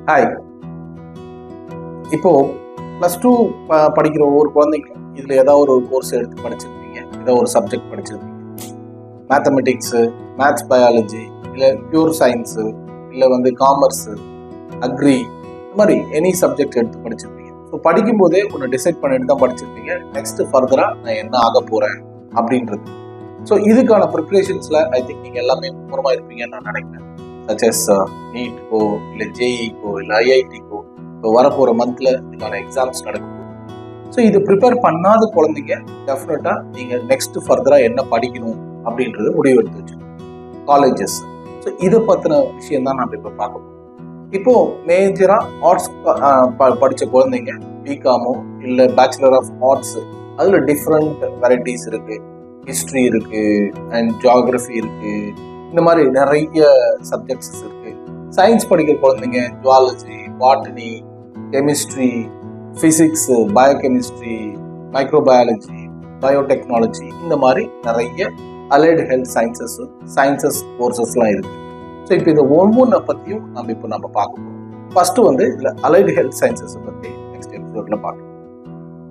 Hi. இப்போ +2 படிக்கிற ஒவ்வொரு குழந்தைங்களும் இதில் ஏதாவது ஒரு கோர்ஸ் எடுத்து படிச்சிருப்பீங்க, ஏதோ ஒரு சப்ஜெக்ட் படிச்சிருப்பீங்க. மேத்தமெட்டிக்ஸு, மேத்ஸ், பயாலஜி, இல்லை பியூர் சயின்ஸு, இல்லை காமர்ஸு, அக்ரி, இந்த மாதிரி எனி சப்ஜெக்ட் எடுத்து படிச்சிருப்பீங்க. ஸோ படிக்கும்போதே ஒன்று டிசைட் பண்ணிட்டு தான் படிச்சிருப்பீங்க, நெக்ஸ்ட் ஃபர்தராக நான் என்ன ஆக போகிறேன் அப்படின்றது. ஸோ இதுக்கான ப்ரிப்ரேஷன்ஸில் ஐ திங்க் நீங்கள் எல்லாமே மும்முரமாக இருப்பீங்கன்னு நான் நினைக்கிறேன். சச்சஸ் நீட்கோ, இல்லை ஜேஇக்கோ, இல்லை ஐஐடிக்கோ இப்போ வரப்போகிற மந்தில் இதுக்கான எக்ஸாம்ஸ் நடக்கும். ஸோ இது ப்ரிப்பேர் பண்ணாத குழந்தைங்க டெஃபினட்டாக நீங்கள் நெக்ஸ்ட் ஃபர்தராக என்ன படிக்கணும் அப்படின்றது முடிவு எடுத்து வச்சுக்கணும். காலேஜஸ், ஸோ இதை பற்றின விஷயம் தான் நம்ம இப்போ பார்க்க போகிறோம். இப்போது மேஜராக ஆர்ட்ஸ் படித்த குழந்தைங்க பிகாமோ இல்லை பேச்சுலர் ஆஃப் ஆர்ட்ஸ், அதில் டிஃப்ரெண்ட் வெரைட்டிஸ் இருக்குது. ஹிஸ்ட்ரி இருக்குது அண்ட் ஜியாகிரஃபி இருக்குது, இந்த மாதிரி நிறைய சப்ஜெக்ட்ஸ் இருக்குது. சயின்ஸ் படிக்கிற குழந்தைங்க zoology, botany, chemistry, physics, biochemistry, microbiology, biotechnology, இந்த மாதிரி நிறைய அலைடு ஹெல்த் சயின்சஸ் கோர்சஸ்லாம் இருக்குது. ஸோ இப்போ இந்த ஒவ்வொன்றை பற்றியும் நம்ம பார்க்க போகிறோம். ஃபஸ்ட்டு இதில் அலைடு ஹெல்த் சயின்சஸை பற்றி நெக்ஸ்ட் எபிசோடில் பார்க்கலாம்.